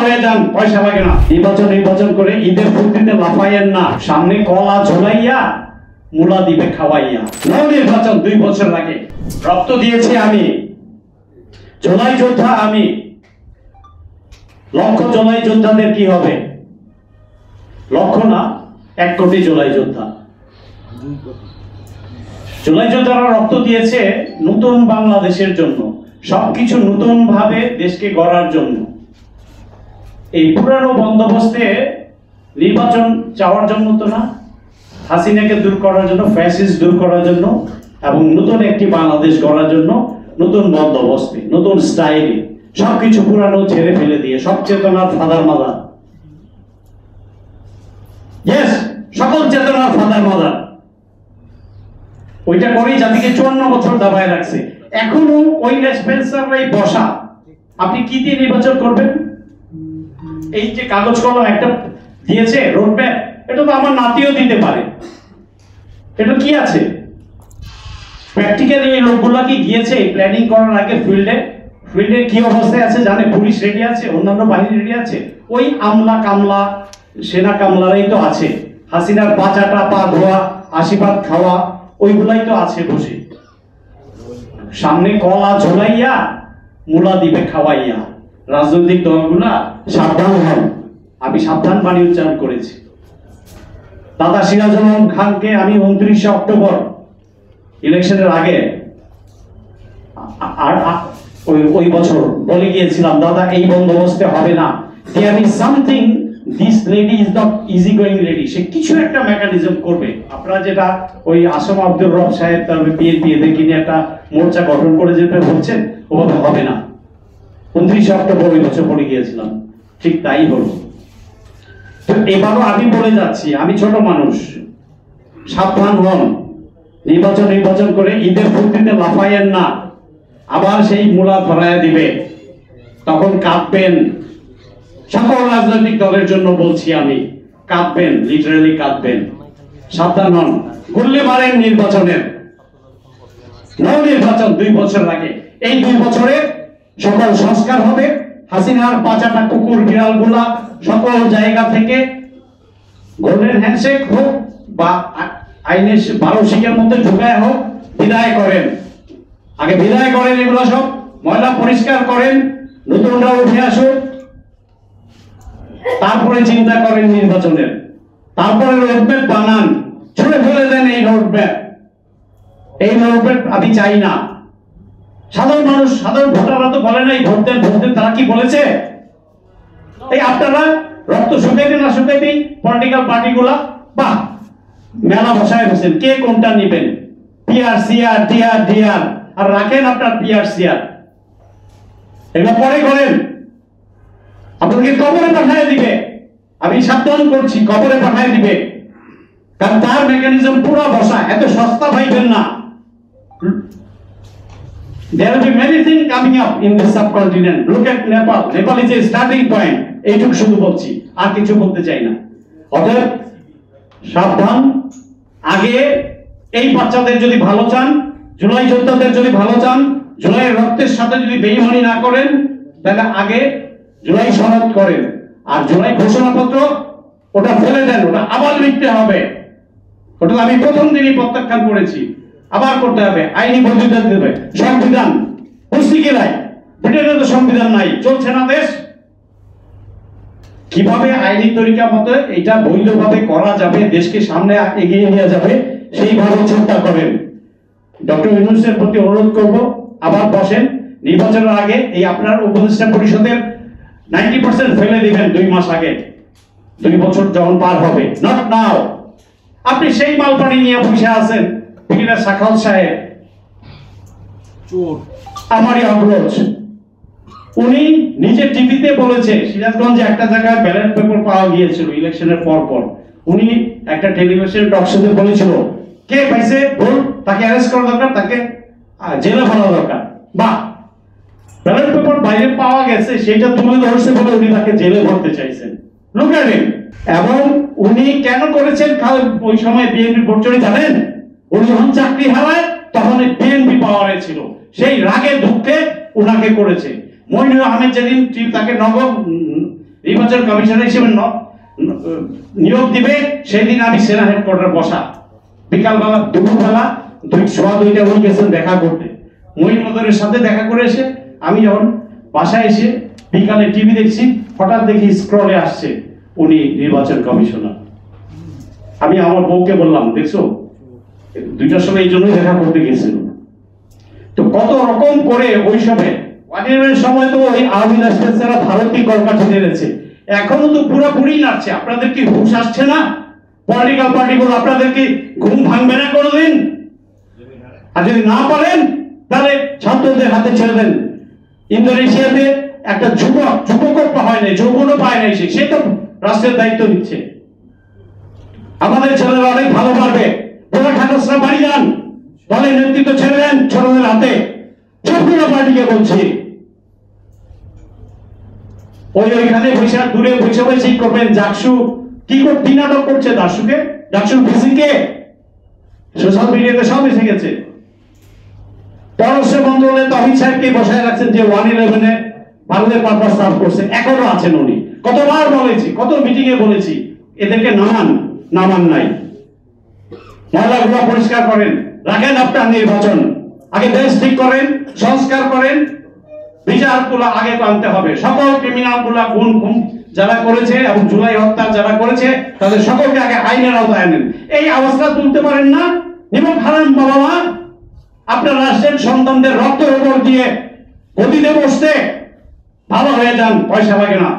হয়ে যান, পয়সা লাগে না। নির্বাচন করে ঈদের ফুর্তিতে লাফাইয়েন না, সামনে কলা ঝোলাইয়া মুলা দিবে খাওয়াইয়া। নির্বাচন 2 বছর লাগে। রক্ত দিয়েছি আমি, জুলাই যোদ্ধা আমি। লক্ষ জুলাই যোদ্ধাদের কি হবে? লক্ষ না, 1 কোটি জুলাই যোদ্ধা। জুলাই যোদ্ধারা রক্ত দিয়েছে নতুন বাংলাদেশের জন্য, সবকিছু নতুন ভাবে দেশকে গড়ার জন্য। এই পুরানো বন্দোবস্তে নির্বাচন চাওয়ার জন্য তো না, হাসিনাকে দূর করার জন্য, ফ্যাসিস্ট দূর করার জন্য, এবং নতুন একটি বাংলাদেশ গড়ার জন্য, নতুন বন্দোবস্তে, নতুন স্টাইলে, সবকিছু পুরানো ছেড়ে ফেলে দিয়ে, সব চেতনার ফাদার মাদার। ইয়েস, সকল চেতনার ফাদার মাদার। ওইটা করেই জাতিকে 54 বছর দাবায় রাখছে। এখনো ওই স্পেন্সাররাই বসা। আপনি কি দিয়ে নির্বাচন করবেন? এই যে কাগজ কলম একটা দিয়েছে রোডম্যাপ, এটা তো আমার নাতিও দিতে পারে। এটা কি আছে? প্র্যাকটিক্যালি এই লোকগুলা কি গিয়েছে প্ল্যানিং করার আগে ফিল্ডে কি অবস্থায় আছে জানে? পুলিশ রেডি আছে, অন্যান্য বাহিনী রেডি আছে, ওই আমলা কামলা সেনা কামলারাই তো আছে। হাসিনার বাঁচাটা পা ধোয়া, আশীর্বাদ খাওয়া, ওইগুলাই তো আছে বসে। সামনে কলা ঝোলাইয়া মুলা দিবে খাওয়াইয়া। রাজনৈতিক দলগুলা সাবধান হন। আমি সাবধান বাণী উচ্চারণ করেছি। দাদা সিরাজুল হক খানকে আমি 29 অক্টোবর ইলেকশনের আগে ওই বছর বলে গিয়েছিলাম, দাদা এই বন্দোবস্তে হবে না। There is something, this lady is not easy going lady. সে কিছু একটা মেকানিজম করবে। আপনারা যেটা ওই আসম আব্দুর রব সাহেব তারপরে বিএনপি এদেরকে নিয়ে একটা মোর্চা গঠন করে যেটা বলছেন, ওভাবে হবে না। 29 অক্টোবর ওই বছর পড়ে গিয়েছিলাম, ঠিক তাই হলো। তো এবারও আমি বলে যাচ্ছি, আমি ছোট মানুষ, সাবধান হন। নির্বাচন করে ঈদের ফুর্তিতে লাফাইয়েন না, আবার সেই মূলা ধরায় দিবে, তখন কাঁদবেন। সকল রাজনৈতিক দলের জন্য বলছি আমি, কাঁদবেন, লিটারালি কাঁদবেন। সাবধান হন। গুল্লি মারেন নির্বাচনের। নির্বাচন 2 বছর লাগে। এই 2 বছরে সকল সংস্কার হবে। হাসিনার বাঁচাটা কুকুর বিড়াল গুলা সকল জায়গা থেকে গোল্ডেন হ্যান্ডশেক হোক বা আইনের 12 শিকের মধ্যে ঢুকায় হোক, বিদায় করেন। আগে বিদায় করেন, এগুলো সব ময়লা পরিষ্কার করেন, নতুনরা উঠে আসুক, তারপরে চিন্তা করেন নির্বাচনের। তারপরে রোডম্যাপ বানান, ছুড়ে ফেলে দেন এই রোডম্যাপ। এই রোডম্যাপ আমি চাই না। সাধারণ মানুষ, সাধারণ ভোটাররা তো বলে নাই ভোট দেন, তারা কি বলেছে? এই আপনারা রক্ত শুকাইতে না শুকাইতেই পলিটিক্যাল পার্টিগুলা বাহ মেলা বসায় বসেন, কে কোনটা নেবেন? পিআরসিআর, ডিআর, আর রাখেন আপনার পিআরসিআর। এগুলো পরে করেন, আপনাকে কবরে পাঠায় দিবে। আমি সাবধান করছি, কবরে পাঠায় দিবে, কারণ তার মেকানিজম পুরো বসা। এত সস্তা ভাইবেন না। There will be many things coming up in the subcontinent. Look at Nepal. Nepal is a starting point. এইটুকু শুধু বলছি, আর কিছু বলতে চাই না। অতএব সাবধান। আগে এই বাচ্চাদের যদি ভালো চান, জুলাই যোদ্ধাদের যদি ভালো চান, জুলাইয়ের রক্তের সাথে যদি বেইমানি না করেন, তাহলে আগে জুলাই সনদ করেন। আর জুলাই ঘোষণাপত্র ওটা ফেলে দেন, ওটা আবার লিখতে হবে। ওটা আমি প্রথম দিনই প্রত্যাখ্যান করেছি, আবার করতে হবে। আইনি বৈধতা দিতে হবে। সংবিধান পুস্তিকে নাই, ব্রিটেনে তো সংবিধান নাই, চলছে না দেশ। কিভাবে আইনি তরিকা মতো এটা বৈধভাবে করা যাবে, দেশকে সামনে এগিয়ে নিয়ে যাবে, সেইভাবে চিন্তা করেন। ডক্টর ইউনূসের প্রতি অনুরোধ করব, আবার বসেন। নির্বাচনের আগে এই আপনার উপদেষ্টা পরিষদের 90% ফেলে দিবেন 2 মাস আগে, 2 বছর যখন পার হবে। Not now. আপনি সেই মালপানি নিয়ে বসে আছেন। ব্রিগেডিয়ার সাখাওয়াত সাহেব আমারই অগ্রজ, উনি নিজে টিভিতে বলেছে সিরাজগঞ্জে একটা জায়গায় ব্যালট পেপার পাওয়া গিয়েছিল ইলেকশনের পর। উনি একটা টেলিভিশন টক শোতে বলেছিল, কে পাইছে ভুল তাকে অ্যারেস্ট করা দরকার, তাকে জেলে ভরা দরকার। বাহ, ব্যালট পেপার বাইরে পাওয়া গেছে, সেটা তুলে ধরছে বলে উনি তাকে জেলে ভরতে চাইছেন। লুক এট হিম। এবং উনি কেন করেছেন ওই সময় বিএনপি ভোট চুরি জানেন? উনি যখন চাকরি হারায় তখন বিএনপি পাওয়ারে ছিল, সেই রাগে দুঃখে উনাকে করেছে। মইনুল আহমেদ যেদিন তাকে নির্বাচন কমিশনার হিসেবে নিয়োগ দিবে, সেই দিন আমি সেনা হেডকোয়ার্টার বসা, বিকালবেলা দুপুরবেলা 2:15 উনি গেছেন দেখা করতে, মহিনুদ্দিনের সাথে দেখা করে এসে আমি যখন বাসায় এসে বিকালে টিভি দেখছি, হঠাৎ দেখি স্ক্রলে আসছে উনি নির্বাচন কমিশনার। আমি আমার বউকে বললাম, দেখছো 2টার সময় এই জন্যই দেখা করতে গেছিল। তো কত রকম করে ওই সময় ওয়ানের সময় তো ওই আওয়ামী রাষ্ট্রেরা ভারতীয় কলকাঠি নেড়েছে, এখনো তো পুরোপুরি নাড়ছে। আপনাদের কি হুঁশ আসছে না? পলিটিক্যাল পার্টিগুলো আপনাদের কি ঘুম ভাঙবে না কোনোদিন? আর যদি না পারেন তাহলে ছাত্রদের হাতে ছেড়ে দেন। ইন্দোনেশিয়াতে একটা যুবক হয় নাই, যৌবনও পায় নাই, সে তো রাষ্ট্রের দায়িত্ব নিচ্ছে। আমাদের ছেলেরা অনেক ভালো পারবে। যারা খাগড়াছড়া বাড়ি যান, দলের নেতৃত্ব ছেড়ে দেন ছোটদের হাতে। সবগুলো পার্টিকে বলছি, ওইখানে বসে দূরে বসে করবেন। জাকসু কি নাটক করছে, জাকসুর ভিসিকে সোশ্যাল মিডিয়াতে সব এসে গেছে। পররাষ্ট্র মন্ত্রণালয়ে তহিদ সাহেবকে বসায় রাখছেন, যে 1/11 ভারতের পারপাস সার্ভ করছে, এখনো আছেন উনি। কতবার বলেছি, কত মিটিং এ বলেছি, এদেরকে নামান নাই। ময়লাগুলো পরিষ্কার করেন, রাখেন আপনার নির্বাচন, আগে দেশ ঠিক করেন, সংস্কার করেন, বিচারগুলো আগে আনতে হবে। সকল ক্রিমিনাল গুলা খুন যারা করেছে এবং জুলাই হত্যা যারা করেছে তাদের সকলকে আগে আইনের আওতায় আনেন। এই অবস্থা তুলতে পারেন না, নিমক হারাম বাবা মা, আপনার রাষ্ট্রের সন্তানদের রক্তের উপর দিয়ে গদিতে বসতে ভালো হয়ে যান, পয়সা লাগে না।